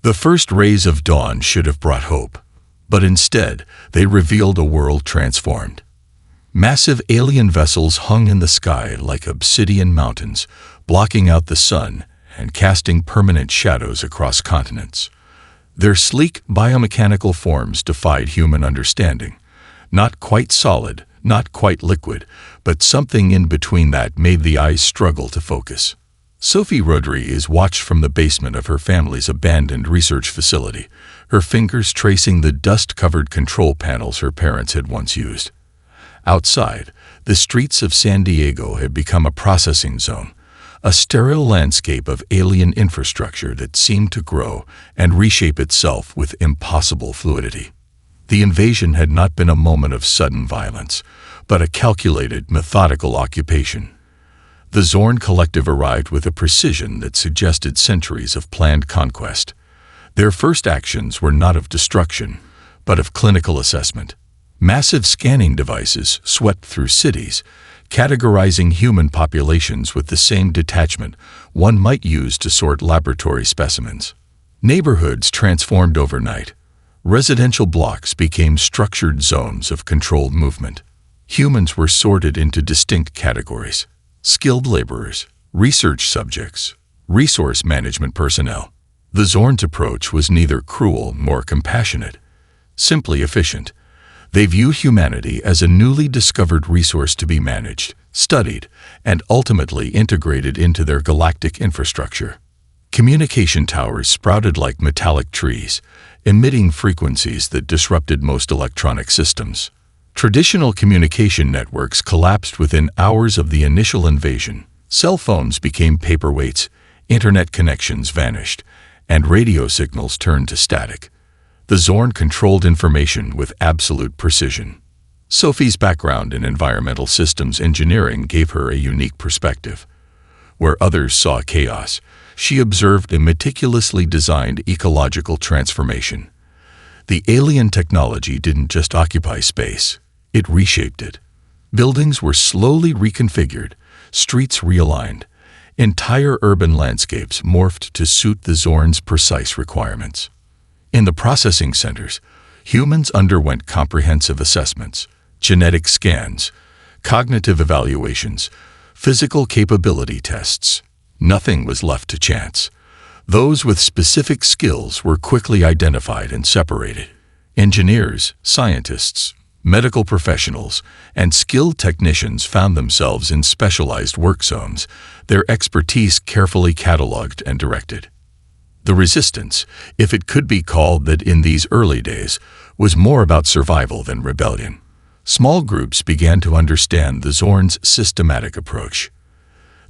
The first rays of dawn should have brought hope, but instead they revealed a world transformed. Massive alien vessels hung in the sky like obsidian mountains, blocking out the sun and casting permanent shadows across continents. Their sleek biomechanical forms defied human understanding. Not quite solid, not quite liquid, but something in between that made the eyes struggle to focus. Sophie Rodriguez watched from the basement of her family's abandoned research facility, her fingers tracing the dust-covered control panels her parents had once used. Outside, the streets of San Diego had become a processing zone, a sterile landscape of alien infrastructure that seemed to grow and reshape itself with impossible fluidity. The invasion had not been a moment of sudden violence, but a calculated, methodical occupation. The Zorn Collective arrived with a precision that suggested centuries of planned conquest. Their first actions were not of destruction, but of clinical assessment. Massive scanning devices swept through cities, categorizing human populations with the same detachment one might use to sort laboratory specimens. Neighborhoods transformed overnight. Residential blocks became structured zones of controlled movement. Humans were sorted into distinct categories: skilled laborers, research subjects, resource management personnel. The Zorn's approach was neither cruel nor compassionate, simply efficient. They view humanity as a newly discovered resource to be managed, studied, and ultimately integrated into their galactic infrastructure. Communication towers sprouted like metallic trees, emitting frequencies that disrupted most electronic systems. Traditional communication networks collapsed within hours of the initial invasion. Cell phones became paperweights, internet connections vanished, and radio signals turned to static. The Zorn controlled information with absolute precision. Sophie's background in environmental systems engineering gave her a unique perspective. Where others saw chaos, she observed a meticulously designed ecological transformation. The alien technology didn't just occupy space, it reshaped it. Buildings were slowly reconfigured, streets realigned, entire urban landscapes morphed to suit the Zorn's precise requirements. In the processing centers, humans underwent comprehensive assessments, genetic scans, cognitive evaluations, physical capability tests. Nothing was left to chance. Those with specific skills were quickly identified and separated. Engineers, scientists, medical professionals, and skilled technicians found themselves in specialized work zones, their expertise carefully cataloged and directed. The resistance, if it could be called that in these early days, was more about survival than rebellion. Small groups began to understand the Zorn's systematic approach.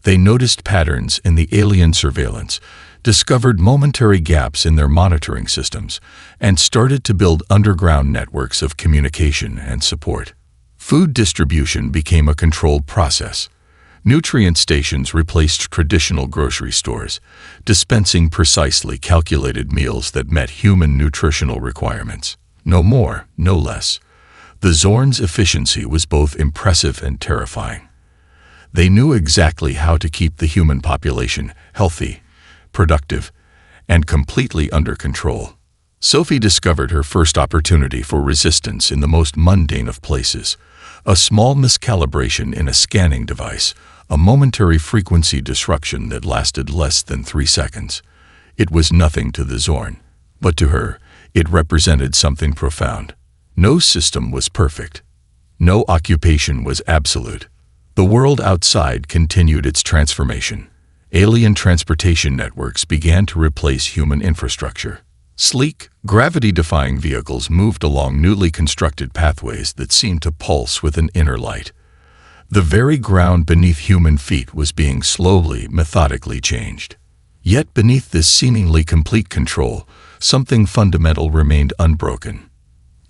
They noticed patterns in the alien surveillance, discovered momentary gaps in their monitoring systems, and started to build underground networks of communication and support. Food distribution became a controlled process. Nutrient stations replaced traditional grocery stores, dispensing precisely calculated meals that met human nutritional requirements. No more, no less. The Zorn's efficiency was both impressive and terrifying. They knew exactly how to keep the human population healthy, productive, and completely under control. Sophie discovered her first opportunity for resistance in the most mundane of places: a small miscalibration in a scanning device, a momentary frequency disruption that lasted less than 3 seconds. It was nothing to the Zorn, but to her, it represented something profound. No system was perfect. No occupation was absolute. The world outside continued its transformation. Alien transportation networks began to replace human infrastructure. Sleek, gravity-defying vehicles moved along newly constructed pathways that seemed to pulse with an inner light. The very ground beneath human feet was being slowly, methodically changed. Yet beneath this seemingly complete control, something fundamental remained unbroken.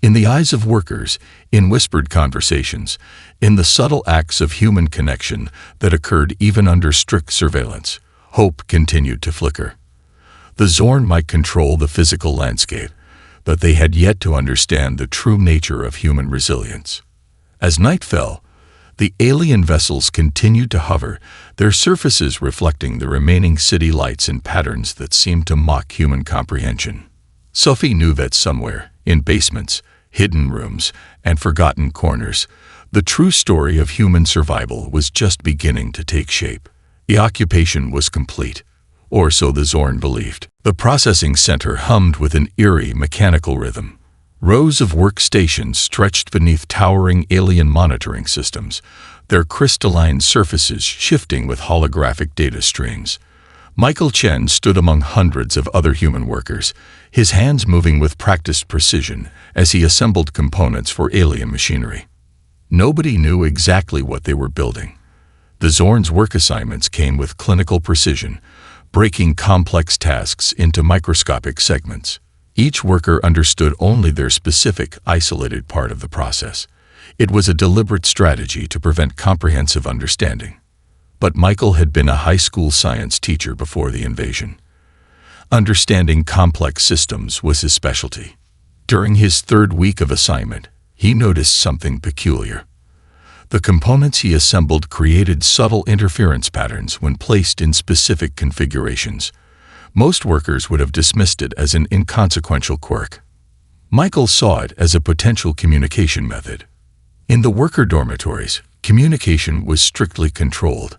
In the eyes of workers, in whispered conversations, in the subtle acts of human connection that occurred even under strict surveillance, hope continued to flicker. The Zorn might control the physical landscape, but they had yet to understand the true nature of human resilience. As night fell, The alien vessels continued to hover, their surfaces reflecting the remaining city lights in patterns that seemed to mock human comprehension. Sophie knew that somewhere, in basements, hidden rooms, and forgotten corners, the true story of human survival was just beginning to take shape. The occupation was complete, or so the Zorn believed. The processing center hummed with an eerie mechanical rhythm. Rows of workstations stretched beneath towering alien monitoring systems, their crystalline surfaces shifting with holographic data streams. Michael Chen stood among hundreds of other human workers, his hands moving with practiced precision as he assembled components for alien machinery. Nobody knew exactly what they were building. The Zorn's work assignments came with clinical precision, breaking complex tasks into microscopic segments. Each worker understood only their specific, isolated part of the process. It was a deliberate strategy to prevent comprehensive understanding. But Michael had been a high school science teacher before the invasion. Understanding complex systems was his specialty. During his third week of assignment, he noticed something peculiar. The components he assembled created subtle interference patterns when placed in specific configurations. Most workers would have dismissed it as an inconsequential quirk. Michael saw it as a potential communication method. In the worker dormitories, communication was strictly controlled.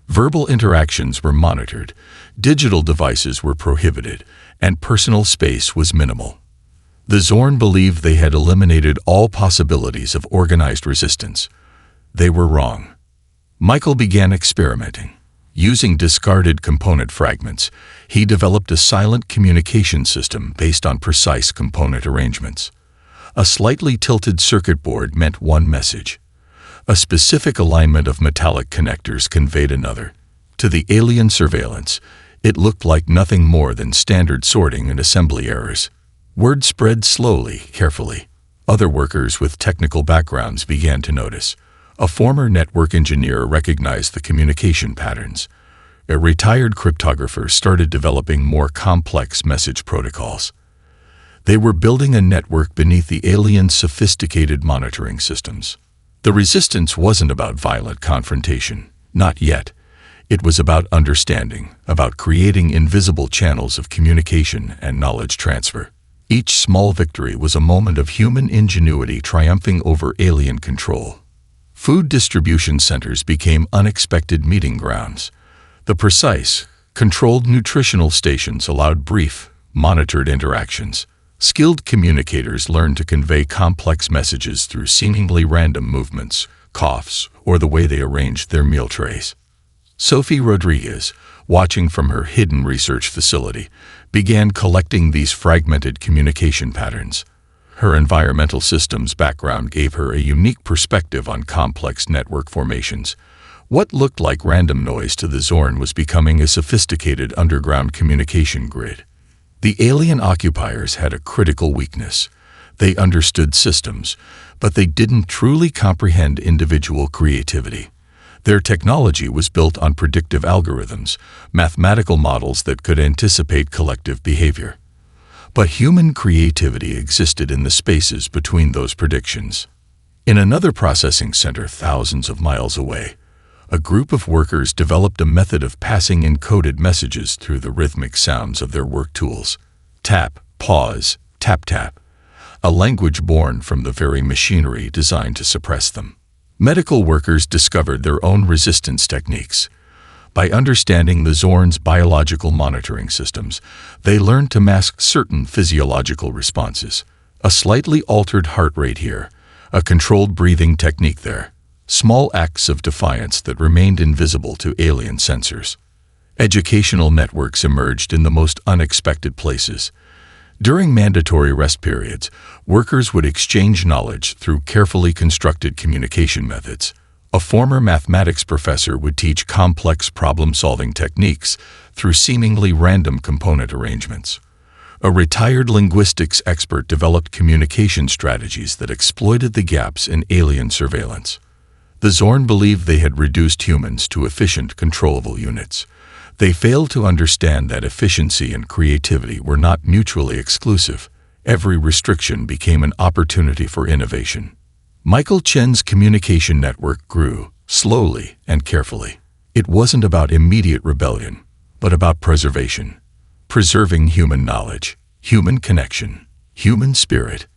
Verbal interactions were monitored, digital devices were prohibited, and personal space was minimal. The Zorn believed they had eliminated all possibilities of organized resistance. They were wrong. Michael began experimenting. Using discarded component fragments, he developed a silent communication system based on precise component arrangements. A slightly tilted circuit board meant one message. A specific alignment of metallic connectors conveyed another. To the alien surveillance, it looked like nothing more than standard sorting and assembly errors. Word spread slowly, carefully. Other workers with technical backgrounds began to notice. A former network engineer recognized the communication patterns. A retired cryptographer started developing more complex message protocols. They were building a network beneath the aliens' sophisticated monitoring systems. The resistance wasn't about violent confrontation, not yet. It was about understanding, about creating invisible channels of communication and knowledge transfer. Each small victory was a moment of human ingenuity triumphing over alien control. Food distribution centers became unexpected meeting grounds. The precise, controlled nutritional stations allowed brief, monitored interactions. Skilled communicators learned to convey complex messages through seemingly random movements, coughs, or the way they arranged their meal trays. Sophie Rodriguez, watching from her hidden research facility, began collecting these fragmented communication patterns. Her environmental systems background gave her a unique perspective on complex network formations. What looked like random noise to the Zorn was becoming a sophisticated underground communication grid. The alien occupiers had a critical weakness. They understood systems, but they didn't truly comprehend individual creativity. Their technology was built on predictive algorithms, mathematical models that could anticipate collective behavior. But human creativity existed in the spaces between those predictions. In another processing center thousands of miles away, a group of workers developed a method of passing encoded messages through the rhythmic sounds of their work tools. Tap, pause, tap, tap. A language born from the very machinery designed to suppress them. Medical workers discovered their own resistance techniques. By understanding the Zorn's biological monitoring systems, they learned to mask certain physiological responses. A slightly altered heart rate here, a controlled breathing technique there. Small acts of defiance that remained invisible to alien sensors. Educational networks emerged in the most unexpected places. During mandatory rest periods, workers would exchange knowledge through carefully constructed communication methods. A former mathematics professor would teach complex problem-solving techniques through seemingly random component arrangements. A retired linguistics expert developed communication strategies that exploited the gaps in alien surveillance. The Zorn believed they had reduced humans to efficient, controllable units. They failed to understand that efficiency and creativity were not mutually exclusive. Every restriction became an opportunity for innovation. Michael Chen's communication network grew, slowly and carefully. It wasn't about immediate rebellion, but about preservation. Preserving human knowledge, human connection, human spirit.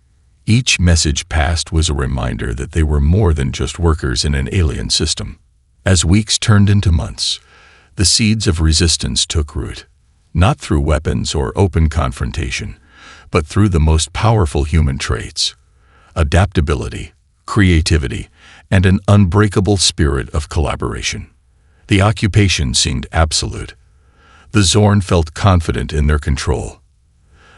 Each message passed was a reminder that they were more than just workers in an alien system. As weeks turned into months, the seeds of resistance took root, not through weapons or open confrontation, but through the most powerful human traits: adaptability, creativity, and an unbreakable spirit of collaboration. The occupation seemed absolute. The Zorn felt confident in their control.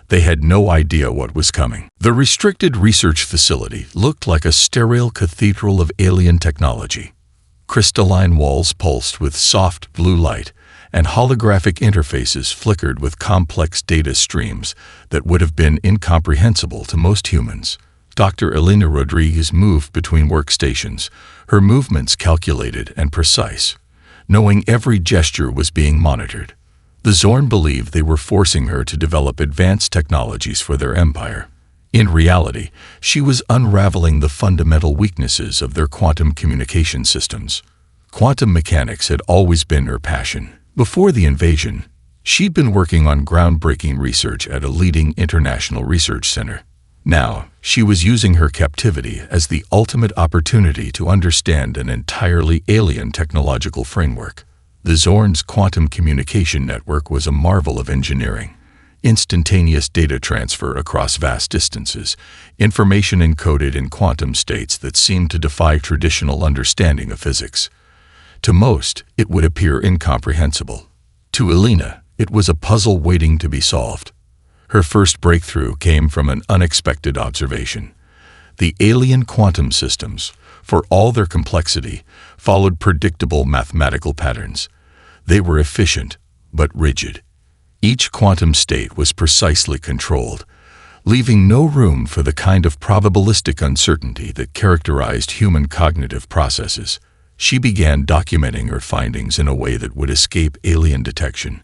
They had no idea what was coming. The restricted research facility looked like a sterile cathedral of alien technology. Crystalline walls pulsed with soft blue light, and holographic interfaces flickered with complex data streams that would have been incomprehensible to most humans. Dr. Elena Rodriguez moved between workstations, her movements calculated and precise, knowing every gesture was being monitored. The Zorn believed they were forcing her to develop advanced technologies for their empire. In reality, she was unraveling the fundamental weaknesses of their quantum communication systems. Quantum mechanics had always been her passion. Before the invasion, she'd been working on groundbreaking research at a leading international research center. Now, she was using her captivity as the ultimate opportunity to understand an entirely alien technological framework. The Zorn's quantum communication network was a marvel of engineering. Instantaneous data transfer across vast distances, information encoded in quantum states that seemed to defy traditional understanding of physics. To most, it would appear incomprehensible. To Elena, it was a puzzle waiting to be solved. Her first breakthrough came from an unexpected observation. The alien quantum systems, for all their complexity, followed predictable mathematical patterns. They were efficient, but rigid. Each quantum state was precisely controlled, leaving no room for the kind of probabilistic uncertainty that characterized human cognitive processes. She began documenting her findings in a way that would escape alien detection.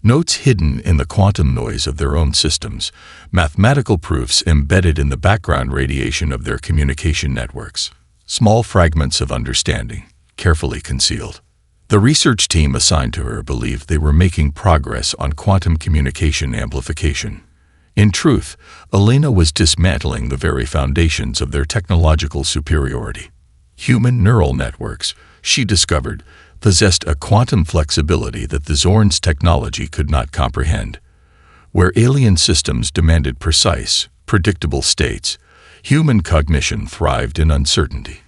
Notes hidden in the quantum noise of their own systems, mathematical proofs embedded in the background radiation of their communication networks. Small fragments of understanding, carefully concealed. The research team assigned to her believed they were making progress on quantum communication amplification. In truth, Elena was dismantling the very foundations of their technological superiority. Human neural networks, she discovered, possessed a quantum flexibility that the Zorn's technology could not comprehend. Where alien systems demanded precise, predictable states, human cognition thrived in uncertainty.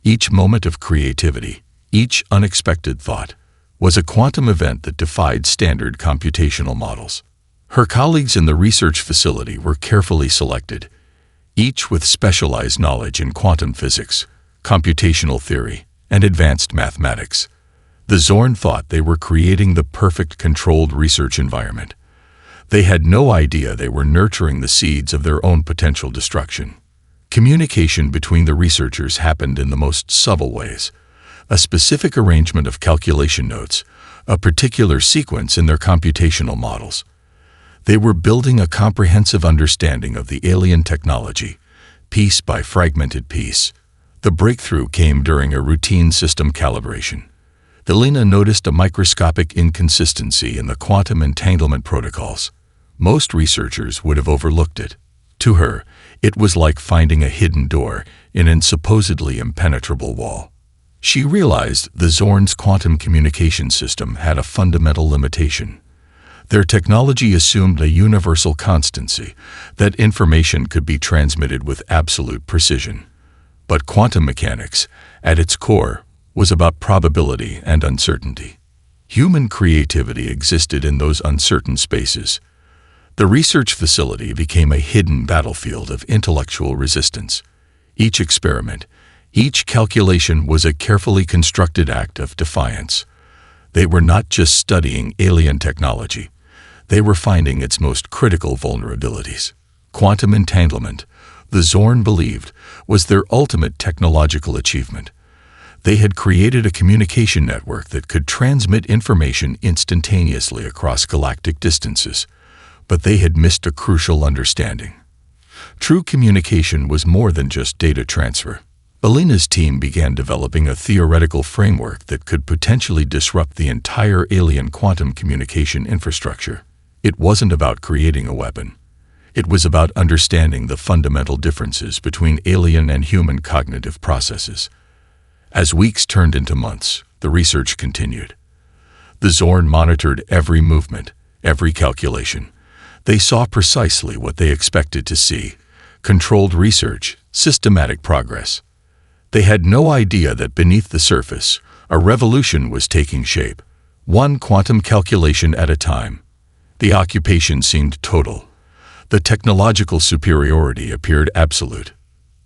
Each moment of creativity, each unexpected thought, was a quantum event that defied standard computational models. Her colleagues in the research facility were carefully selected, each with specialized knowledge in quantum physics, computational theory, and advanced mathematics. The Zorn thought they were creating the perfect controlled research environment. They had no idea they were nurturing the seeds of their own potential destruction. Communication between the researchers happened in the most subtle ways. A specific arrangement of calculation notes, a particular sequence in their computational models. They were building a comprehensive understanding of the alien technology, piece by fragmented piece. The breakthrough came during a routine system calibration. Elena noticed a microscopic inconsistency in the quantum entanglement protocols. Most researchers would have overlooked it. To her, it was like finding a hidden door in a supposedly impenetrable wall. She realized the Zorn's quantum communication system had a fundamental limitation. Their technology assumed a universal constancy, that information could be transmitted with absolute precision. But quantum mechanics, at its core, was about probability and uncertainty. Human creativity existed in those uncertain spaces. The research facility became a hidden battlefield of intellectual resistance. Each experiment, each calculation was a carefully constructed act of defiance. They were not just studying alien technology. They were finding its most critical vulnerabilities. Quantum entanglement, the Zorn believed, was their ultimate technological achievement. They had created a communication network that could transmit information instantaneously across galactic distances, but they had missed a crucial understanding. True communication was more than just data transfer. Alina's team began developing a theoretical framework that could potentially disrupt the entire alien quantum communication infrastructure. It wasn't about creating a weapon. It was about understanding the fundamental differences between alien and human cognitive processes. As weeks turned into months, the research continued. The Zorn monitored every movement, every calculation. They saw precisely what they expected to see: controlled research, systematic progress. They had no idea that beneath the surface, a revolution was taking shape, one quantum calculation at a time. The occupation seemed total. The technological superiority appeared absolute.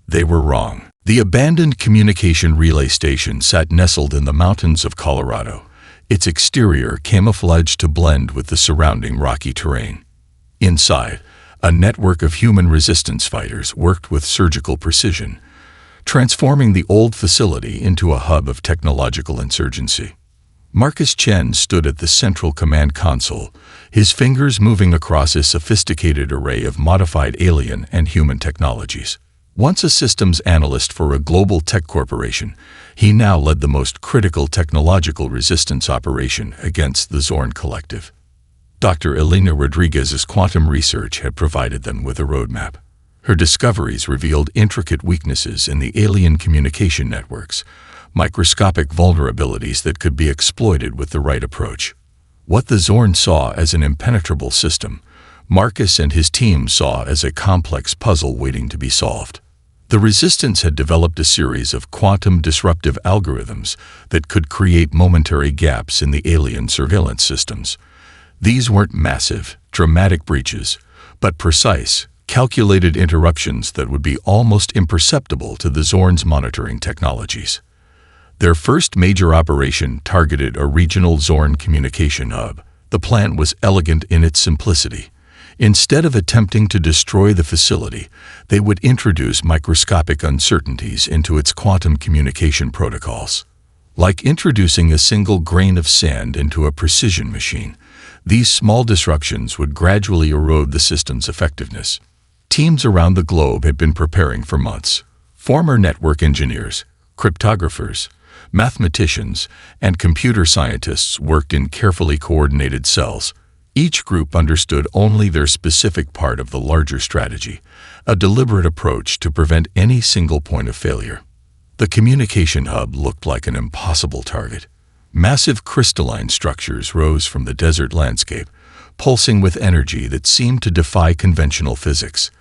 They were wrong. The abandoned communication relay station sat nestled in the mountains of Colorado, its exterior camouflaged to blend with the surrounding rocky terrain. Inside, a network of human resistance fighters worked with surgical precision, transforming the old facility into a hub of technological insurgency. Marcus Chen stood at the central command console, his fingers moving across a sophisticated array of modified alien and human technologies. Once a systems analyst for a global tech corporation, he now led the most critical technological resistance operation against the Zorn Collective. Dr. Elena Rodriguez's quantum research had provided them with a roadmap. Her discoveries revealed intricate weaknesses in the alien communication networks, microscopic vulnerabilities that could be exploited with the right approach. What the Zorn saw as an impenetrable system, Marcus and his team saw as a complex puzzle waiting to be solved. The Resistance had developed a series of quantum disruptive algorithms that could create momentary gaps in the alien surveillance systems. These weren't massive, dramatic breaches, but precise, calculated interruptions that would be almost imperceptible to the Zorn's monitoring technologies. Their first major operation targeted a regional Zorn communication hub. The plan was elegant in its simplicity. Instead of attempting to destroy the facility, they would introduce microscopic uncertainties into its quantum communication protocols. Like introducing a single grain of sand into a precision machine, these small disruptions would gradually erode the system's effectiveness. Teams around the globe had been preparing for months. Former network engineers, cryptographers, mathematicians, and computer scientists worked in carefully coordinated cells. Each group understood only their specific part of the larger strategy, a deliberate approach to prevent any single point of failure. The communication hub looked like an impossible target. Massive crystalline structures rose from the desert landscape, pulsing with energy that seemed to defy conventional physics.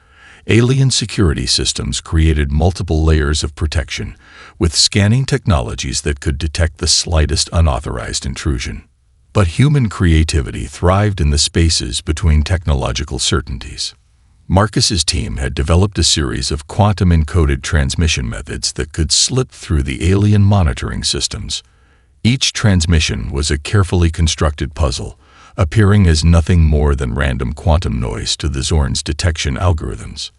Alien security systems created multiple layers of protection, with scanning technologies that could detect the slightest unauthorized intrusion. But human creativity thrived in the spaces between technological certainties. Marcus's team had developed a series of quantum-encoded transmission methods that could slip through the alien monitoring systems. Each transmission was a carefully constructed puzzle, appearing as nothing more than random quantum noise to the Zorn's detection algorithms.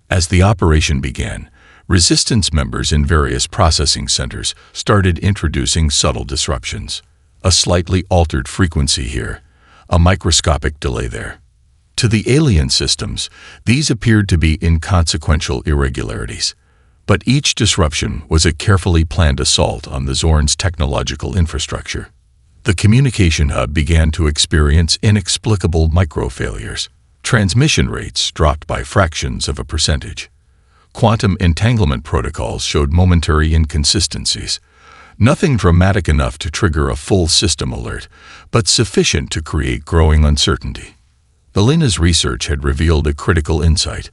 As the operation began, Resistance members in various processing centers started introducing subtle disruptions. A slightly altered frequency here, a microscopic delay there. To the alien systems, these appeared to be inconsequential irregularities. But each disruption was a carefully planned assault on the Zorn's technological infrastructure. The communication hub began to experience inexplicable micro-failures. Transmission rates dropped by fractions of a percentage. Quantum entanglement protocols showed momentary inconsistencies. Nothing dramatic enough to trigger a full system alert, but sufficient to create growing uncertainty. Elena's research had revealed a critical insight.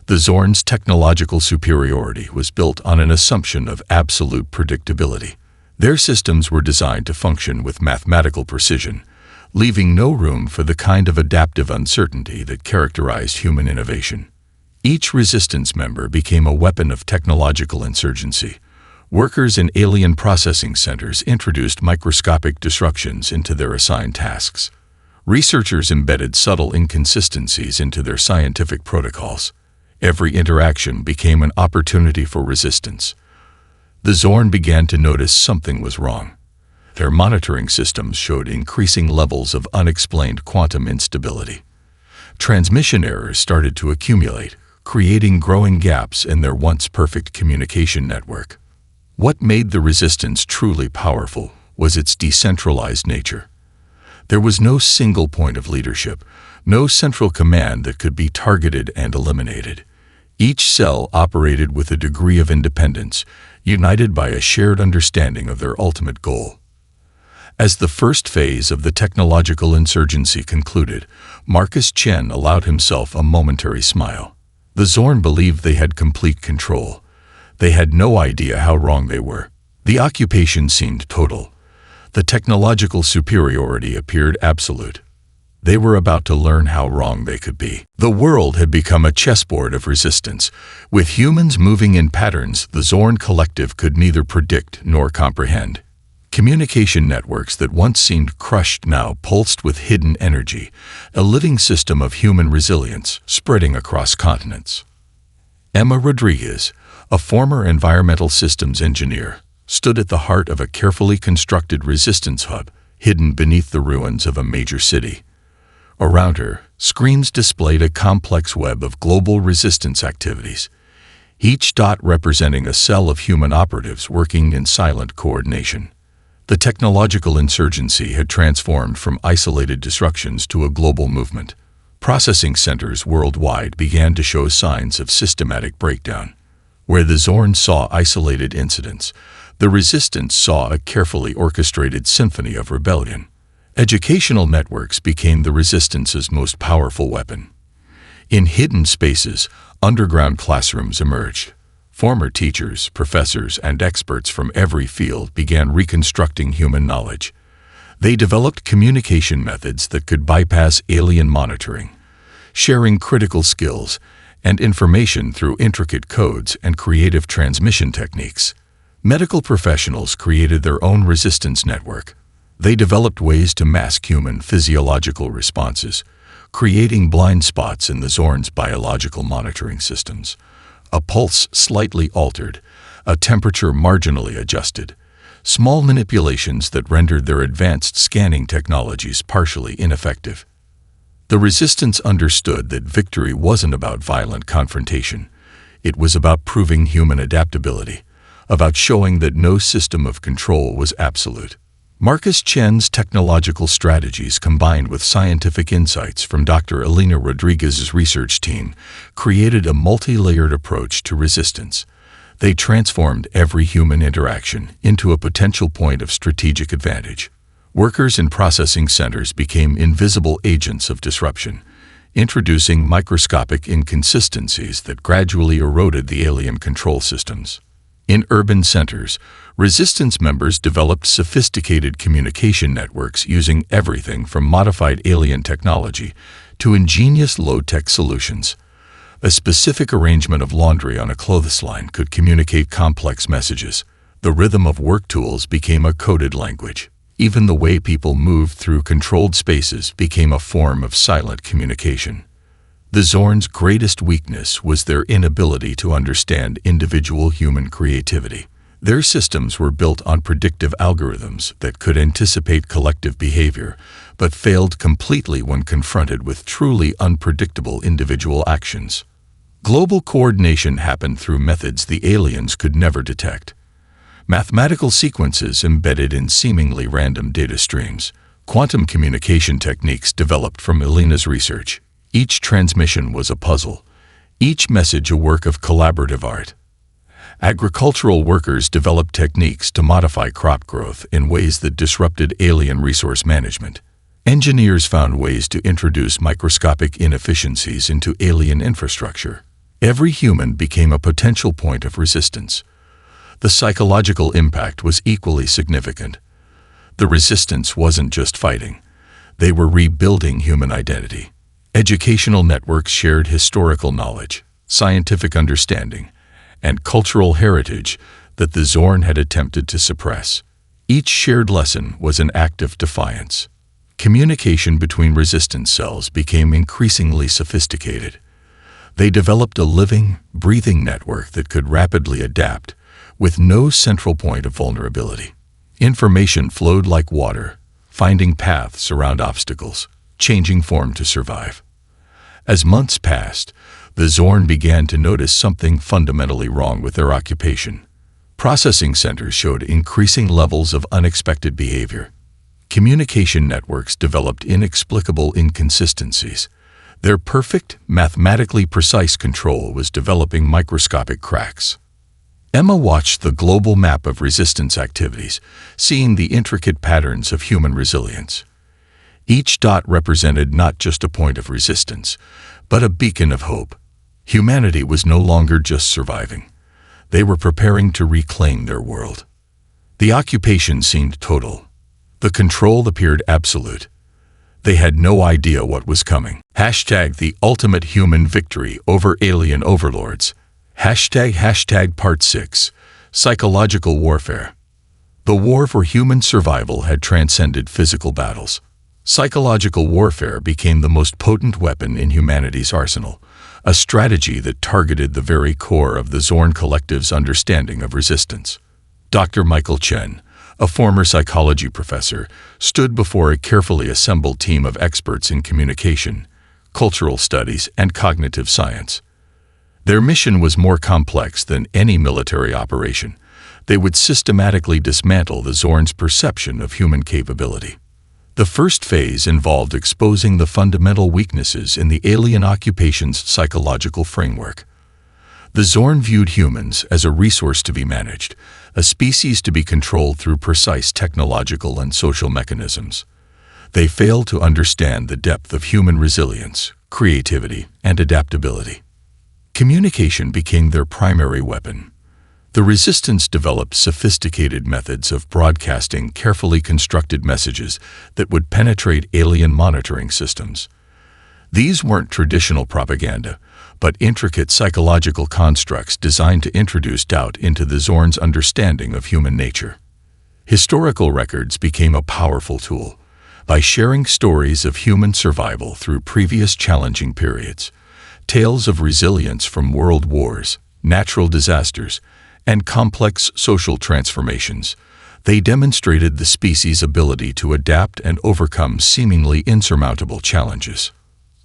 The Zorn's technological superiority was built on an assumption of absolute predictability. Their systems were designed to function with mathematical precision, leaving no room for the kind of adaptive uncertainty that characterized human innovation. Each Resistance member became a weapon of technological insurgency. Workers in alien processing centers introduced microscopic disruptions into their assigned tasks. Researchers embedded subtle inconsistencies into their scientific protocols. Every interaction became an opportunity for resistance. The Zorn began to notice something was wrong. Their monitoring systems showed increasing levels of unexplained quantum instability. Transmission errors started to accumulate, creating growing gaps in their once perfect communication network. What made the resistance truly powerful was its decentralized nature. There was no single point of leadership, no central command that could be targeted and eliminated. Each cell operated with a degree of independence, united by a shared understanding of their ultimate goal. As the first phase of the technological insurgency concluded, Marcus Chen allowed himself a momentary smile. The Zorn believed they had complete control. They had no idea how wrong they were. The occupation seemed total. The technological superiority appeared absolute. They were about to learn how wrong they could be. The world had become a chessboard of resistance. With humans moving in patterns the Zorn collective could neither predict nor comprehend. Communication networks that once seemed crushed now pulsed with hidden energy, a living system of human resilience spreading across continents. Emma Rodriguez, a former environmental systems engineer, stood at the heart of a carefully constructed resistance hub hidden beneath the ruins of a major city. Around her, screens displayed a complex web of global resistance activities, each dot representing a cell of human operatives working in silent coordination. The technological insurgency had transformed from isolated disruptions to a global movement. Processing centers worldwide began to show signs of systematic breakdown. Where the Zorn saw isolated incidents, the resistance saw a carefully orchestrated symphony of rebellion. Educational networks became the resistance's most powerful weapon. In hidden spaces, underground classrooms emerged. Former teachers, professors, and experts from every field began reconstructing human knowledge. They developed communication methods that could bypass alien monitoring, sharing critical skills and information through intricate codes and creative transmission techniques. Medical professionals created their own resistance network. They developed ways to mask human physiological responses, creating blind spots in the Zorn's biological monitoring systems. A pulse slightly altered, a temperature marginally adjusted, small manipulations that rendered their advanced scanning technologies partially ineffective. The resistance understood that victory wasn't about violent confrontation. It was about proving human adaptability, about showing that no system of control was absolute. Marcus Chen's technological strategies, combined with scientific insights from Dr. Elena Rodriguez's research team, created a multi-layered approach to resistance. They transformed every human interaction into a potential point of strategic advantage. Workers in processing centers became invisible agents of disruption, introducing microscopic inconsistencies that gradually eroded the alien control systems. In urban centers, resistance members developed sophisticated communication networks using everything from modified alien technology to ingenious low-tech solutions. A specific arrangement of laundry on a clothesline could communicate complex messages. The rhythm of work tools became a coded language. Even the way people moved through controlled spaces became a form of silent communication. The Zorn's greatest weakness was their inability to understand individual human creativity. Their systems were built on predictive algorithms that could anticipate collective behavior, but failed completely when confronted with truly unpredictable individual actions. Global coordination happened through methods the aliens could never detect. Mathematical sequences embedded in seemingly random data streams. Quantum communication techniques developed from Elena's research. Each transmission was a puzzle, each message a work of collaborative art. Agricultural workers developed techniques to modify crop growth in ways that disrupted alien resource management. Engineers found ways to introduce microscopic inefficiencies into alien infrastructure. Every human became a potential point of resistance. The psychological impact was equally significant. The resistance wasn't just fighting. They were rebuilding human identity. Educational networks shared historical knowledge, scientific understanding, and cultural heritage that the Zorn had attempted to suppress. Each shared lesson was an act of defiance. Communication between resistance cells became increasingly sophisticated. They developed a living, breathing network that could rapidly adapt, with no central point of vulnerability. Information flowed like water, finding paths around obstacles, changing form to survive. As months passed, the Zorn began to notice something fundamentally wrong with their occupation. Processing centers showed increasing levels of unexpected behavior. Communication networks developed inexplicable inconsistencies. Their perfect, mathematically precise control was developing microscopic cracks. Emma watched the global map of resistance activities, seeing the intricate patterns of human resilience. Each dot represented not just a point of resistance, but a beacon of hope. Humanity was no longer just surviving. They were preparing to reclaim their world. The occupation seemed total. The control appeared absolute. They had no idea what was coming. #The ultimate human victory over alien overlords. Part 6. Psychological warfare. The war for human survival had transcended physical battles. Psychological warfare became the most potent weapon in humanity's arsenal, a strategy that targeted the very core of the Zorn Collective's understanding of resistance. Dr. Michael Chen, a former psychology professor, stood before a carefully assembled team of experts in communication, cultural studies, and cognitive science. Their mission was more complex than any military operation. They would systematically dismantle the Zorn's perception of human capability. The first phase involved exposing the fundamental weaknesses in the alien occupation's psychological framework. The Zorn viewed humans as a resource to be managed, a species to be controlled through precise technological and social mechanisms. They failed to understand the depth of human resilience, creativity, and adaptability. Communication became their primary weapon. The resistance developed sophisticated methods of broadcasting carefully constructed messages that would penetrate alien monitoring systems. These weren't traditional propaganda, but intricate psychological constructs designed to introduce doubt into the Zorn's understanding of human nature. Historical records became a powerful tool. By sharing stories of human survival through previous challenging periods, tales of resilience from world wars, natural disasters, and complex social transformations, they demonstrated the species' ability to adapt and overcome seemingly insurmountable challenges.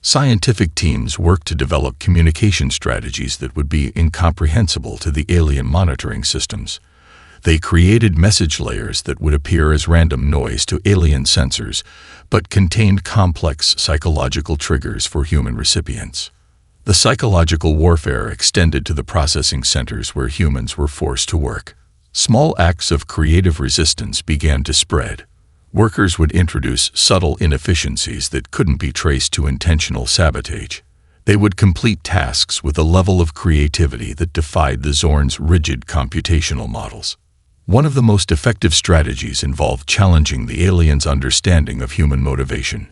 Scientific teams worked to develop communication strategies that would be incomprehensible to the alien monitoring systems. They created message layers that would appear as random noise to alien sensors, but contained complex psychological triggers for human recipients. The psychological warfare extended to the processing centers where humans were forced to work. Small acts of creative resistance began to spread. Workers would introduce subtle inefficiencies that couldn't be traced to intentional sabotage. They would complete tasks with a level of creativity that defied the Zorn's rigid computational models. One of the most effective strategies involved challenging the aliens' understanding of human motivation.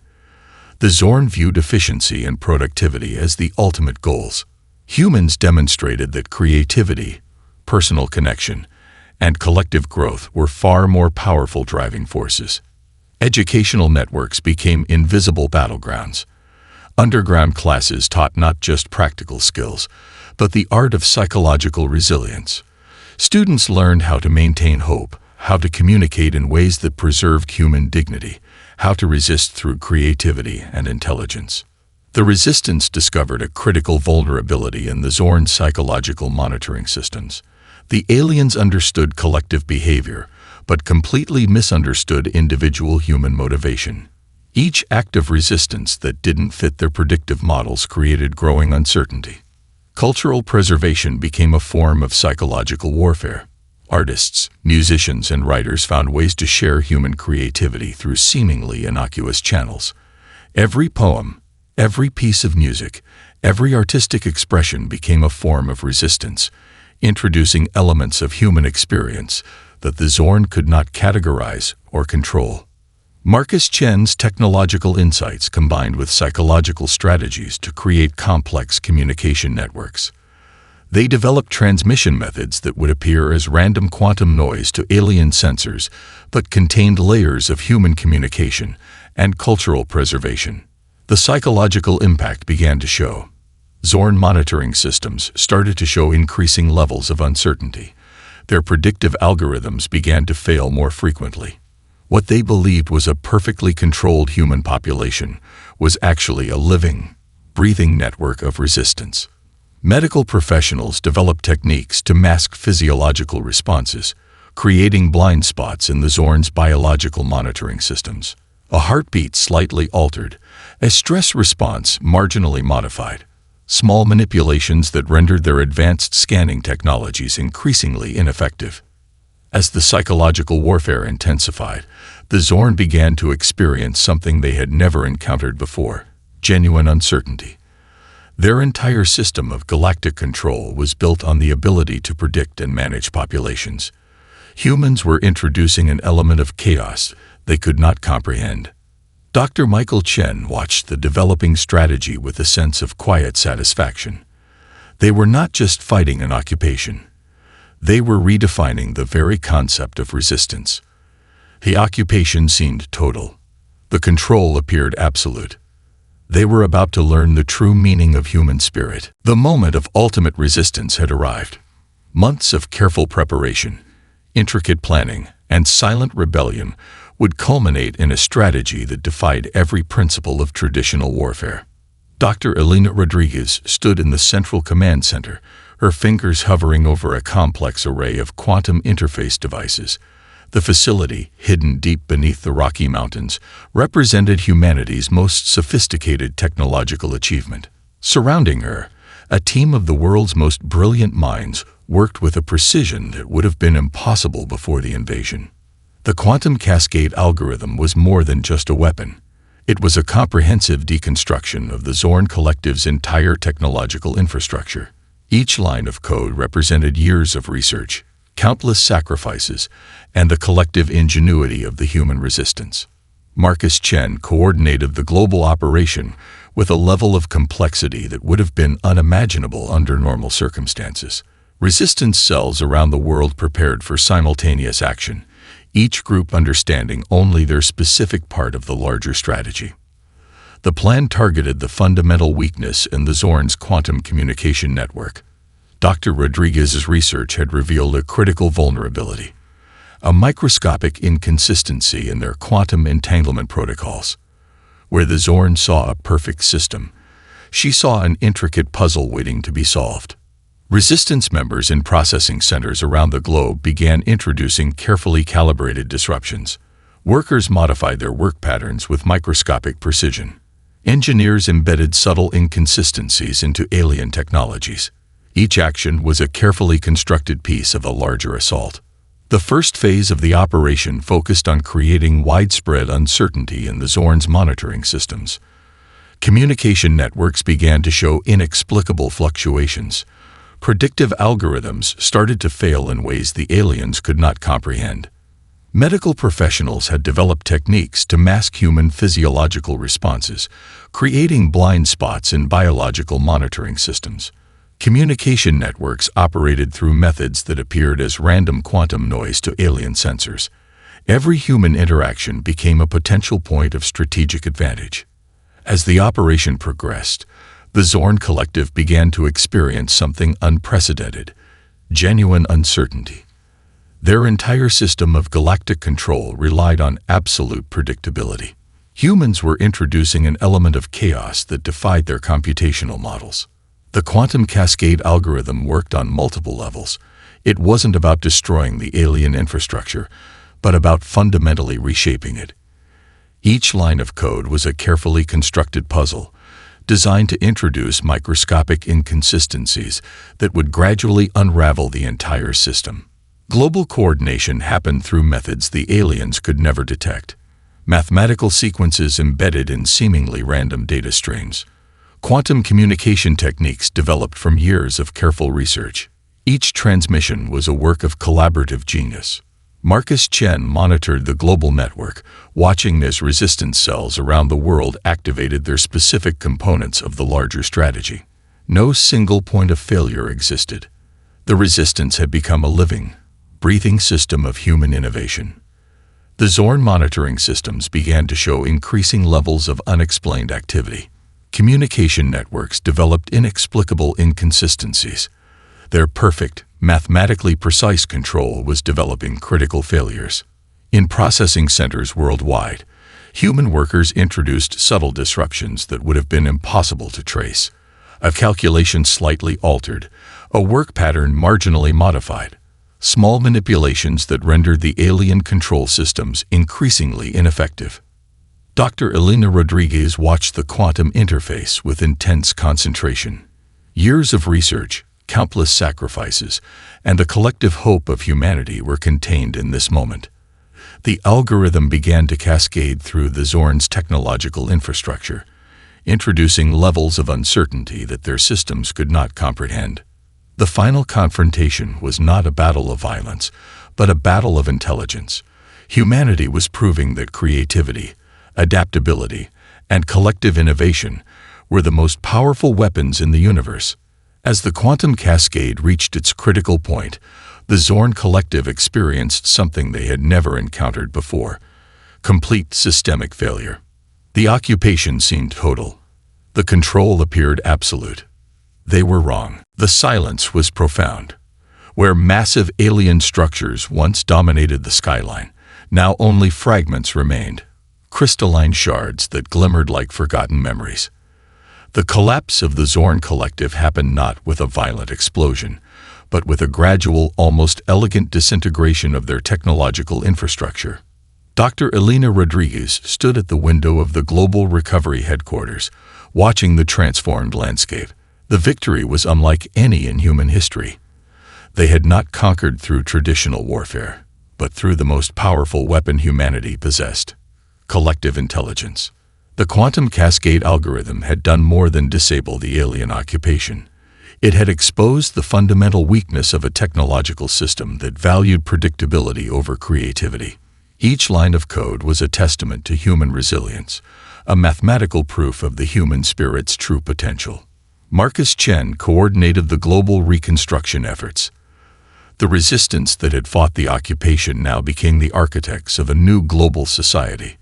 The Zorn viewed efficiency and productivity as the ultimate goals. Humans demonstrated that creativity, personal connection, and collective growth were far more powerful driving forces. Educational networks became invisible battlegrounds. Underground classes taught not just practical skills, but the art of psychological resilience. Students learned how to maintain hope, how to communicate in ways that preserved human dignity, how to resist through creativity and intelligence. The resistance discovered a critical vulnerability in the Zorn psychological monitoring systems. The aliens understood collective behavior, but completely misunderstood individual human motivation. Each act of resistance that didn't fit their predictive models created growing uncertainty. Cultural preservation became a form of psychological warfare. Artists, musicians, and writers found ways to share human creativity through seemingly innocuous channels. Every poem, every piece of music, every artistic expression became a form of resistance, introducing elements of human experience that the Zorn could not categorize or control. Marcus Chen's technological insights combined with psychological strategies to create complex communication networks. They developed transmission methods that would appear as random quantum noise to alien sensors, but contained layers of human communication and cultural preservation. The psychological impact began to show. Zorn monitoring systems started to show increasing levels of uncertainty. Their predictive algorithms began to fail more frequently. What they believed was a perfectly controlled human population was actually a living, breathing network of resistance. Medical professionals developed techniques to mask physiological responses, creating blind spots in the Zorn's biological monitoring systems. A heartbeat slightly altered, a stress response marginally modified. Small manipulations that rendered their advanced scanning technologies increasingly ineffective. As the psychological warfare intensified, the Zorn began to experience something they had never encountered before: genuine uncertainty. Their entire system of galactic control was built on the ability to predict and manage populations. Humans were introducing an element of chaos they could not comprehend. Dr. Michael Chen watched the developing strategy with a sense of quiet satisfaction. They were not just fighting an occupation. They were redefining the very concept of resistance. The occupation seemed total. The control appeared absolute. They were about to learn the true meaning of human spirit. The moment of ultimate resistance had arrived. Months of careful preparation, intricate planning, and silent rebellion would culminate in a strategy that defied every principle of traditional warfare. Dr. Elena Rodriguez stood in the central command center, her fingers hovering over a complex array of quantum interface devices. The facility, hidden deep beneath the Rocky Mountains, represented humanity's most sophisticated technological achievement. Surrounding her, a team of the world's most brilliant minds worked with a precision that would have been impossible before the invasion. The quantum cascade algorithm was more than just a weapon. It was a comprehensive deconstruction of the Zorn Collective's entire technological infrastructure. Each line of code represented years of research, countless sacrifices, and the collective ingenuity of the human resistance. Marcus Chen coordinated the global operation with a level of complexity that would have been unimaginable under normal circumstances. Resistance cells around the world prepared for simultaneous action, each group understanding only their specific part of the larger strategy. The plan targeted the fundamental weakness in the Zorn's quantum communication network. Dr. Rodriguez's research had revealed a critical vulnerability, a microscopic inconsistency in their quantum entanglement protocols. Where the Zorn saw a perfect system, she saw an intricate puzzle waiting to be solved. Resistance members in processing centers around the globe began introducing carefully calibrated disruptions. Workers modified their work patterns with microscopic precision. Engineers embedded subtle inconsistencies into alien technologies. Each action was a carefully constructed piece of a larger assault. The first phase of the operation focused on creating widespread uncertainty in the Zorn's monitoring systems. Communication networks began to show inexplicable fluctuations. Predictive algorithms started to fail in ways the aliens could not comprehend. Medical professionals had developed techniques to mask human physiological responses, creating blind spots in biological monitoring systems. Communication networks operated through methods that appeared as random quantum noise to alien sensors. Every human interaction became a potential point of strategic advantage. As the operation progressed, the Zorn Collective began to experience something unprecedented: genuine uncertainty. Their entire system of galactic control relied on absolute predictability. Humans were introducing an element of chaos that defied their computational models. The quantum cascade algorithm worked on multiple levels. It wasn't about destroying the alien infrastructure, but about fundamentally reshaping it. Each line of code was a carefully constructed puzzle, designed to introduce microscopic inconsistencies that would gradually unravel the entire system. Global coordination happened through methods the aliens could never detect. Mathematical sequences embedded in seemingly random data streams. Quantum communication techniques developed from years of careful research. Each transmission was a work of collaborative genius. Marcus Chen monitored the global network, watching as resistance cells around the world activated their specific components of the larger strategy. No single point of failure existed. The resistance had become a living, breathing system of human innovation. The Zorn monitoring systems began to show increasing levels of unexplained activity. Communication networks developed inexplicable inconsistencies. Their perfect, mathematically precise control was developing critical failures. In processing centers worldwide, human workers introduced subtle disruptions that would have been impossible to trace. a calculation slightly altered, a work pattern marginally modified, small manipulations that rendered the alien control systems increasingly ineffective. Dr. Elena Rodriguez watched the quantum interface with intense concentration. Years of research, countless sacrifices, and the collective hope of humanity were contained in this moment. The algorithm began to cascade through the Zorn's technological infrastructure, introducing levels of uncertainty that their systems could not comprehend. The final confrontation was not a battle of violence, but a battle of intelligence. Humanity was proving that creativity, adaptability, and collective innovation were the most powerful weapons in the universe. As the quantum cascade reached its critical point, the Zorn Collective experienced something they had never encountered before: complete systemic failure. The occupation seemed total. The control appeared absolute. They were wrong. The silence was profound. Where massive alien structures once dominated the skyline, now only fragments remained, crystalline shards that glimmered like forgotten memories. The collapse of the Zorn Collective happened not with a violent explosion, but with a gradual, almost elegant disintegration of their technological infrastructure. Dr. Elena Rodriguez stood at the window of the Global Recovery Headquarters, watching the transformed landscape. The victory was unlike any in human history. They had not conquered through traditional warfare, but through the most powerful weapon humanity possessed: collective intelligence. The quantum cascade algorithm had done more than disable the alien occupation. It had exposed the fundamental weakness of a technological system that valued predictability over creativity. Each line of code was a testament to human resilience, a mathematical proof of the human spirit's true potential. Marcus Chen coordinated the global reconstruction efforts. The resistance that had fought the occupation now became the architects of a new global society.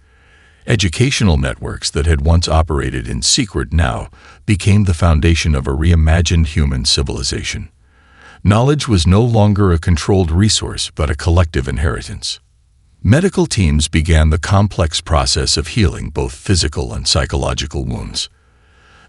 Educational networks that had once operated in secret now became the foundation of a reimagined human civilization. Knowledge was no longer a controlled resource but a collective inheritance. Medical teams began the complex process of healing both physical and psychological wounds.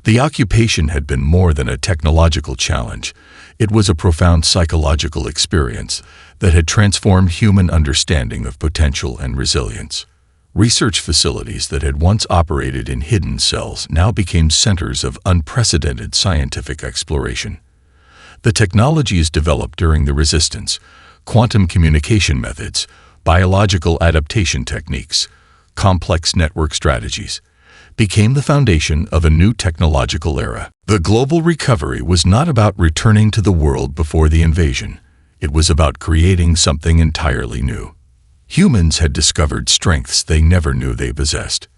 The occupation had been more than a technological challenge. It was a profound psychological experience that had transformed human understanding of potential and resilience. Research facilities that had once operated in hidden cells now became centers of unprecedented scientific exploration. The technologies developed during the resistance, quantum communication methods, biological adaptation techniques, complex network strategies, became the foundation of a new technological era. The global recovery was not about returning to the world before the invasion. It was about creating something entirely new. Humans had discovered strengths they never knew they possessed.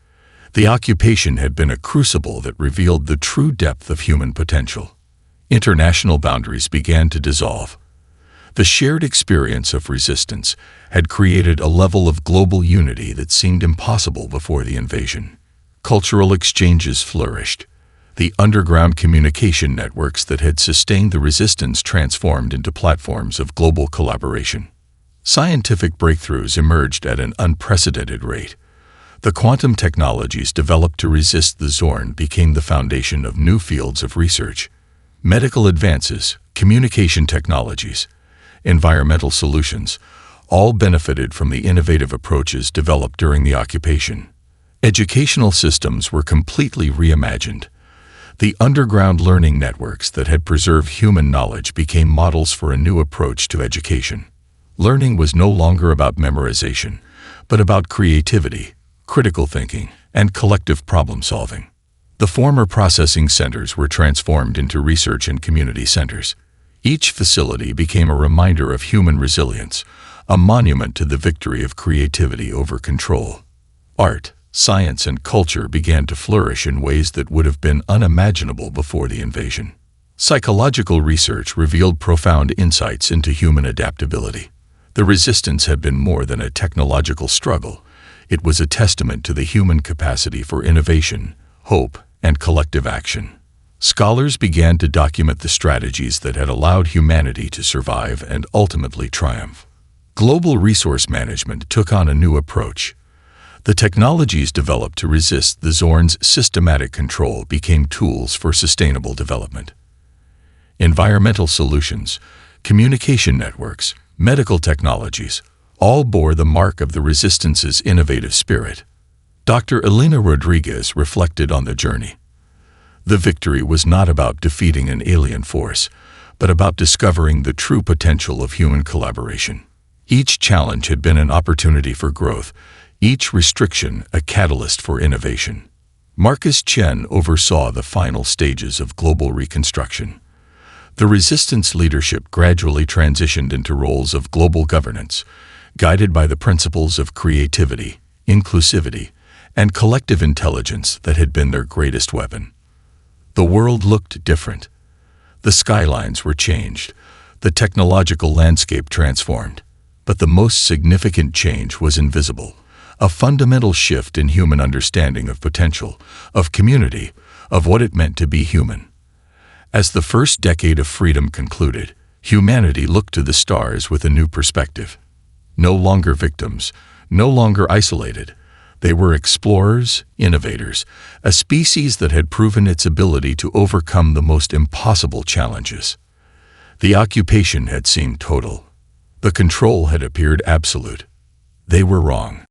The occupation had been a crucible that revealed the true depth of human potential. International boundaries began to dissolve. The shared experience of resistance had created a level of global unity that seemed impossible before the invasion. Cultural exchanges flourished. The underground communication networks that had sustained the resistance transformed into platforms of global collaboration. Scientific breakthroughs emerged at an unprecedented rate. The quantum technologies developed to resist the Zorn became the foundation of new fields of research. Medical advances, communication technologies, environmental solutions, all benefited from the innovative approaches developed during the occupation. Educational systems were completely reimagined. The underground learning networks that had preserved human knowledge became models for a new approach to education. Learning was no longer about memorization, but about creativity, critical thinking, and collective problem-solving. The former processing centers were transformed into research and community centers. Each facility became a reminder of human resilience, a monument to the victory of creativity over control. Art, science, and culture began to flourish in ways that would have been unimaginable before the invasion. Psychological research revealed profound insights into human adaptability. The resistance had been more than a technological struggle. It was a testament to the human capacity for innovation, hope, and collective action. Scholars began to document the strategies that had allowed humanity to survive and ultimately triumph. Global resource management took on a new approach. The technologies developed to resist the Zorn's systematic control became tools for sustainable development. Environmental solutions, communication networks, medical technologies, all bore the mark of the Resistance's innovative spirit. Dr. Elena Rodriguez reflected on the journey. The victory was not about defeating an alien force, but about discovering the true potential of human collaboration. Each challenge had been an opportunity for growth, each restriction a catalyst for innovation. Marcus Chen oversaw the final stages of global reconstruction. The Resistance leadership gradually transitioned into roles of global governance, guided by the principles of creativity, inclusivity, and collective intelligence that had been their greatest weapon. The world looked different. The skylines were changed, the technological landscape transformed, but the most significant change was invisible, a fundamental shift in human understanding of potential, of community, of what it meant to be human. As the first decade of freedom concluded, humanity looked to the stars with a new perspective. No longer victims, no longer isolated. They were explorers, innovators, a species that had proven its ability to overcome the most impossible challenges. The occupation had seemed total. The control had appeared absolute. They were wrong.